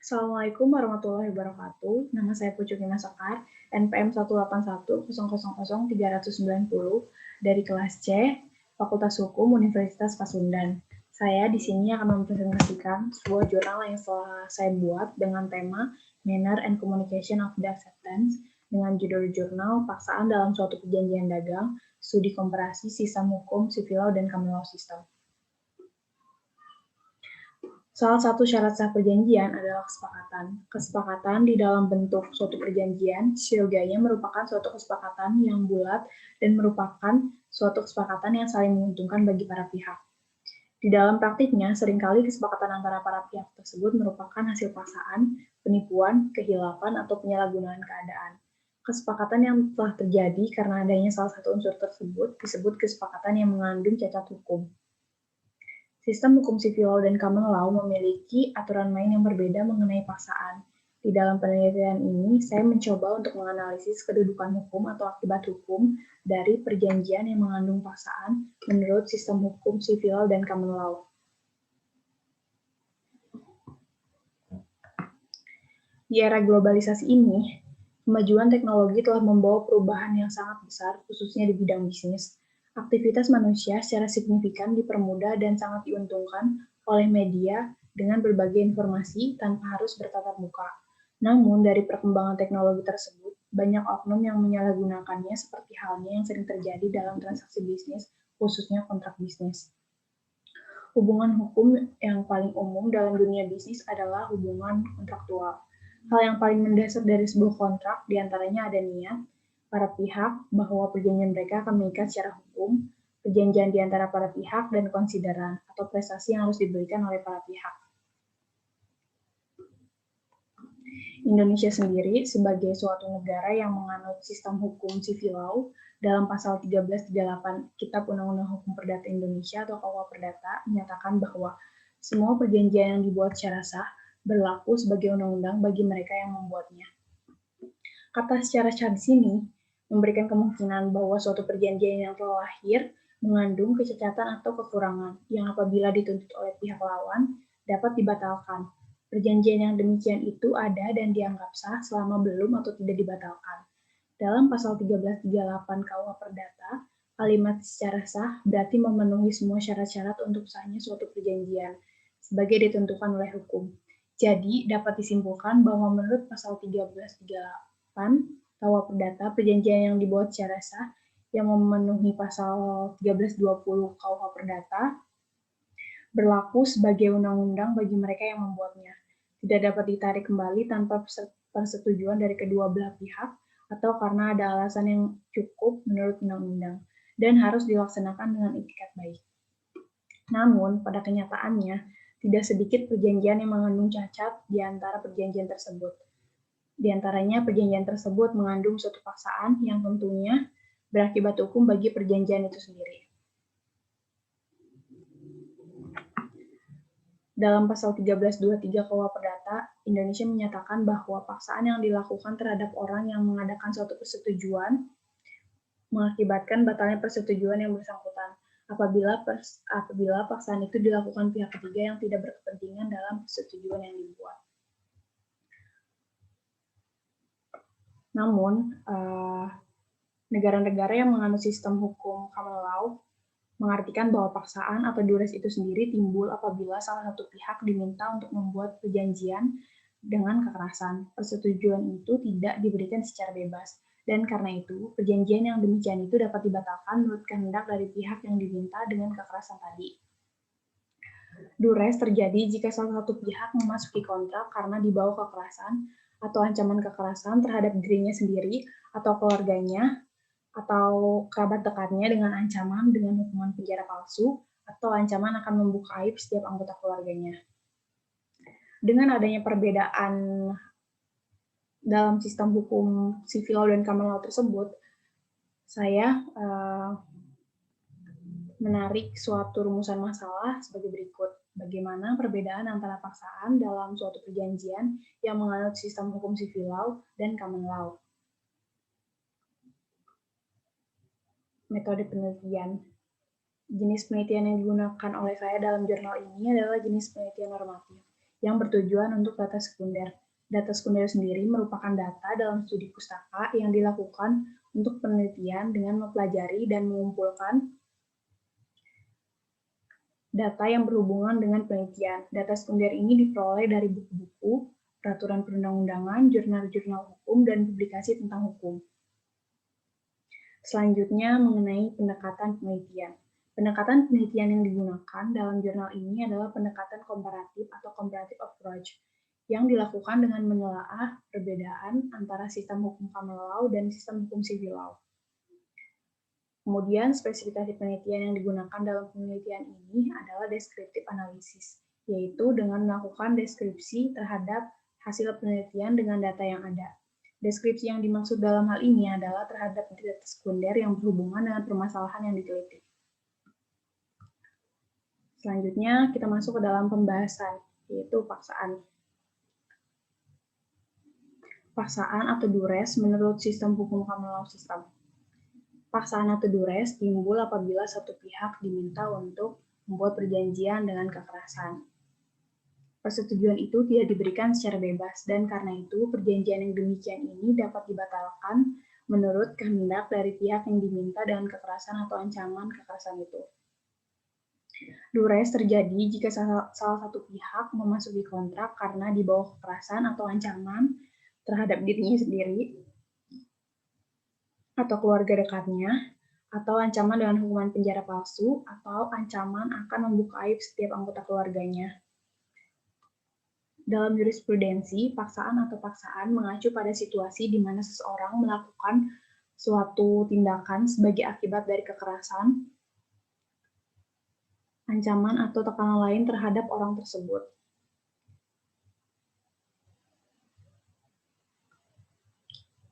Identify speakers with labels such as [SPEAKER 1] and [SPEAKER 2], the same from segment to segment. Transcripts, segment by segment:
[SPEAKER 1] Assalamualaikum warahmatullahi wabarakatuh. Nama saya Pucuk Nima Sekar, NPM 181000390 dari kelas C, Fakultas Hukum Universitas Pasundan. Saya di sini akan mempresentasikan sebuah jurnal yang telah saya buat dengan tema Manner and Communication of the Acceptance dengan judul jurnal Paksaan dalam Suatu Perjanjian Dagang, Studi Komparasi Sistem Hukum, Civil Law, dan Common Law System. Salah satu syarat sah perjanjian adalah kesepakatan. Kesepakatan di dalam bentuk suatu perjanjian, syogianya merupakan suatu kesepakatan yang bulat dan merupakan suatu kesepakatan yang saling menguntungkan bagi para pihak. Di dalam praktiknya, seringkali kesepakatan antara para pihak tersebut merupakan hasil paksaan, penipuan, kehilapan, atau penyalahgunaan keadaan. Kesepakatan yang telah terjadi karena adanya salah satu unsur tersebut disebut kesepakatan yang mengandung cacat hukum. Sistem hukum civil law dan common law memiliki aturan main yang berbeda mengenai paksaan. Di dalam penelitian ini, saya mencoba untuk menganalisis kedudukan hukum atau akibat hukum dari perjanjian yang mengandung paksaan menurut sistem hukum civil law dan common law. Di era globalisasi ini, kemajuan teknologi telah membawa perubahan yang sangat besar, khususnya di bidang bisnis. Aktivitas manusia secara signifikan dipermudah dan sangat diuntungkan oleh media dengan berbagai informasi tanpa harus bertatap muka. Namun, dari perkembangan teknologi tersebut, banyak oknum yang menyalahgunakannya seperti halnya yang sering terjadi dalam transaksi bisnis, khususnya kontrak bisnis. Hubungan hukum yang paling umum dalam dunia bisnis adalah hubungan kontraktual. Hal yang paling mendasar dari sebuah kontrak diantaranya ada niat, para pihak bahwa perjanjian mereka akan mengikat secara hukum, perjanjian di antara para pihak, dan konsideran atau prestasi yang harus diberikan oleh para pihak. Indonesia sendiri sebagai suatu negara yang menganut sistem hukum civil law dalam pasal 1338 Kitab Undang-Undang Hukum Perdata Indonesia atau KUH Perdata menyatakan bahwa semua perjanjian yang dibuat secara sah berlaku sebagai undang-undang bagi mereka yang membuatnya. Kata secara sah di sini memberikan kemungkinan bahwa suatu perjanjian yang telah lahir mengandung kecacatan atau kekurangan yang apabila dituntut oleh pihak lawan dapat dibatalkan. Perjanjian yang demikian itu ada dan dianggap sah selama belum atau tidak dibatalkan. Dalam pasal 1338 KUH Perdata, kalimat secara sah berarti memenuhi semua syarat-syarat untuk sahnya suatu perjanjian sebagai ditentukan oleh hukum. Jadi, dapat disimpulkan bahwa menurut pasal 1338 KUH Perdata, perjanjian yang dibuat secara sah yang memenuhi pasal 1320 KUH Perdata berlaku sebagai undang-undang bagi mereka yang membuatnya. Tidak dapat ditarik kembali tanpa persetujuan dari kedua belah pihak atau karena ada alasan yang cukup menurut undang-undang dan harus dilaksanakan dengan itikat baik. Namun, pada kenyataannya, tidak sedikit perjanjian yang mengandung cacat di antara perjanjian tersebut. Di antaranya, perjanjian tersebut mengandung suatu paksaan yang tentunya berakibat hukum bagi perjanjian itu sendiri. Dalam pasal 1323 KUH Perdata, Indonesia menyatakan bahwa paksaan yang dilakukan terhadap orang yang mengadakan suatu persetujuan mengakibatkan batalnya persetujuan yang bersangkutan apabila paksaan itu dilakukan pihak ketiga yang tidak berkepentingan dalam persetujuan yang dibuat. Namun, negara-negara yang menganut sistem hukum common law mengartikan bahwa paksaan atau duress itu sendiri timbul apabila salah satu pihak diminta untuk membuat perjanjian dengan kekerasan. Persetujuan itu tidak diberikan secara bebas, dan karena itu, perjanjian yang demikian itu dapat dibatalkan menurut kehendak dari pihak yang diminta dengan kekerasan tadi. Duress terjadi jika salah satu pihak memasuki kontrak karena dibawa kekerasan atau ancaman kekerasan terhadap dirinya sendiri atau keluarganya, atau kerabat dekatnya dengan ancaman dengan hukuman penjara palsu atau ancaman akan membuka aib setiap anggota keluarganya. Dengan adanya perbedaan dalam sistem hukum civil law dan common law tersebut, saya menarik suatu rumusan masalah sebagai berikut. Bagaimana perbedaan antara paksaan dalam suatu perjanjian yang menganut sistem hukum civil law dan common law. Metode penelitian. Jenis penelitian yang digunakan oleh saya dalam jurnal ini adalah jenis penelitian normatif, yang bertujuan untuk data sekunder. Data sekunder sendiri merupakan data dalam studi pustaka yang dilakukan untuk penelitian dengan mempelajari dan mengumpulkan data yang berhubungan dengan penelitian. Data sekunder ini diperoleh dari buku-buku, peraturan perundang-undangan, jurnal-jurnal hukum, dan publikasi tentang hukum. Selanjutnya mengenai pendekatan penelitian. Pendekatan penelitian yang digunakan dalam jurnal ini adalah pendekatan komparatif atau comparative approach yang dilakukan dengan menelaah perbedaan antara sistem hukum common law dan sistem hukum civil law. Kemudian spesifikasi penelitian yang digunakan dalam penelitian ini adalah descriptive analysis, yaitu dengan melakukan deskripsi terhadap hasil penelitian dengan data yang ada. Deskripsi yang dimaksud dalam hal ini adalah terhadap data sekunder yang berhubungan dengan permasalahan yang diteliti. Selanjutnya kita masuk ke dalam pembahasan, yaitu paksaan. Paksaan atau duress menurut sistem hukum common law system. Paksaan atau duress timbul apabila satu pihak diminta untuk membuat perjanjian dengan kekerasan. Persetujuan itu tidak diberikan secara bebas, dan karena itu perjanjian yang demikian ini dapat dibatalkan menurut kehendak dari pihak yang diminta dengan kekerasan atau ancaman kekerasan itu. Duress terjadi jika salah satu pihak memasuki kontrak karena dibawa kekerasan atau ancaman terhadap dirinya sendiri atau keluarga dekatnya, atau ancaman dengan hukuman penjara palsu, atau ancaman akan membuka aib setiap anggota keluarganya. Dalam jurisprudensi, paksaan atau paksaan mengacu pada situasi di mana seseorang melakukan suatu tindakan sebagai akibat dari kekerasan, ancaman atau tekanan lain terhadap orang tersebut.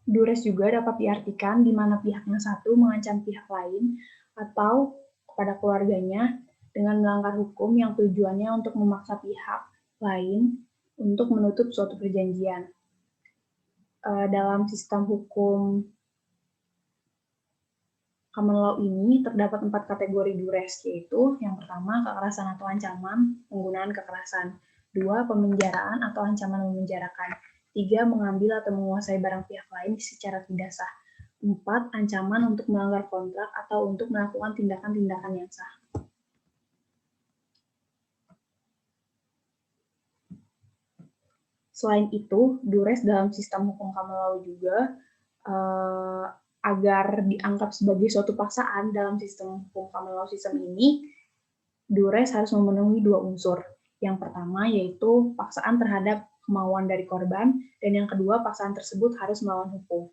[SPEAKER 1] Duress juga dapat diartikan di mana pihak yang satu mengancam pihak lain atau kepada keluarganya dengan melanggar hukum yang tujuannya untuk memaksa pihak lain untuk menutup suatu perjanjian. Dalam sistem hukum common law ini terdapat 4 kategori duress, yaitu yang pertama kekerasan atau ancaman penggunaan kekerasan, 2 pemenjaraan atau ancaman memenjarakan, 3 mengambil atau menguasai barang pihak lain secara tidak sah, 4 ancaman untuk melanggar kontrak atau untuk melakukan tindakan-tindakan yang sah. Selain itu, duress dalam sistem hukum common law juga agar dianggap sebagai suatu paksaan dalam sistem hukum common law system ini, duress harus memenuhi 2 unsur. Yang pertama yaitu paksaan terhadap kemauan dari korban, dan yang kedua paksaan tersebut harus melawan hukum.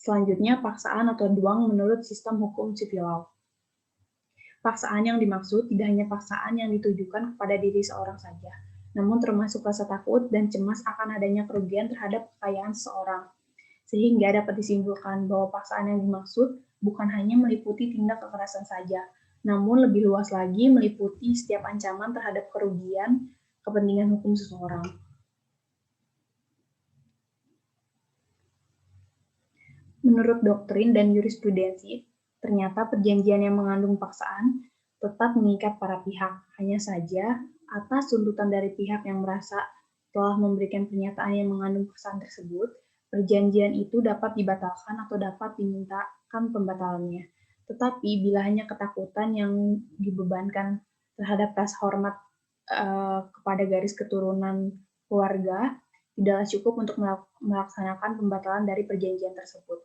[SPEAKER 1] Selanjutnya, paksaan atau duang menurut sistem hukum civil law. Paksaan yang dimaksud tidak hanya paksaan yang ditujukan kepada diri seorang saja, namun termasuk rasa takut dan cemas akan adanya kerugian terhadap kekayaan seseorang. Sehingga dapat disimpulkan bahwa paksaan yang dimaksud bukan hanya meliputi tindak kekerasan saja, namun lebih luas lagi meliputi setiap ancaman terhadap kerugian kepentingan hukum seseorang. Menurut doktrin dan jurisprudensi, ternyata perjanjian yang mengandung paksaan tetap mengikat para pihak. Hanya saja, atas tuntutan dari pihak yang merasa telah memberikan pernyataan yang mengandung paksaan tersebut, perjanjian itu dapat dibatalkan atau dapat dimintakan pembatalannya. Tetapi bila hanya ketakutan yang dibebankan terhadap rasa hormat kepada garis keturunan keluarga, tidaklah cukup untuk melaksanakan pembatalan dari perjanjian tersebut.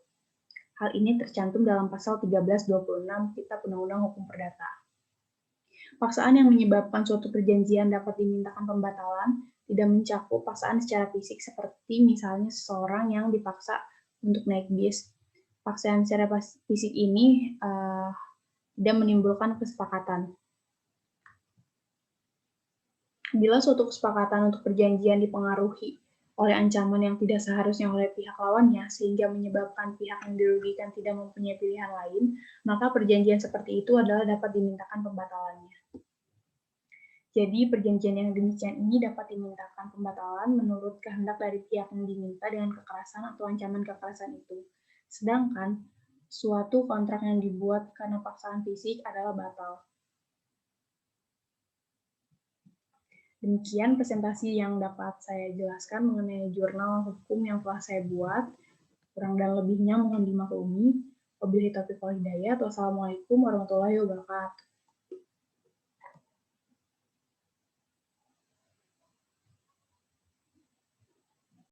[SPEAKER 1] Hal ini tercantum dalam pasal 1326 Kitab Undang-Undang Hukum Perdata. Paksaan yang menyebabkan suatu perjanjian dapat dimintakan pembatalan tidak mencakup paksaan secara fisik seperti misalnya seseorang yang dipaksa untuk naik bis. Paksaan secara fisik ini tidak menimbulkan kesepakatan. Bila suatu kesepakatan untuk perjanjian dipengaruhi oleh ancaman yang tidak seharusnya oleh pihak lawannya, sehingga menyebabkan pihak yang dirugikan tidak mempunyai pilihan lain, maka perjanjian seperti itu adalah dapat dimintakan pembatalannya. Jadi, perjanjian yang demikian ini dapat dimintakan pembatalan menurut kehendak dari pihak yang diminta dengan kekerasan atau ancaman kekerasan itu. Sedangkan, suatu kontrak yang dibuat karena paksaan fisik adalah batal. Demikian presentasi yang dapat saya jelaskan mengenai jurnal hukum yang telah saya buat. Kurang dan lebihnya mohon dimaklumi. Wabillahi taufiq wal hidayah. Wassalamualaikum warahmatullahi wabarakatuh.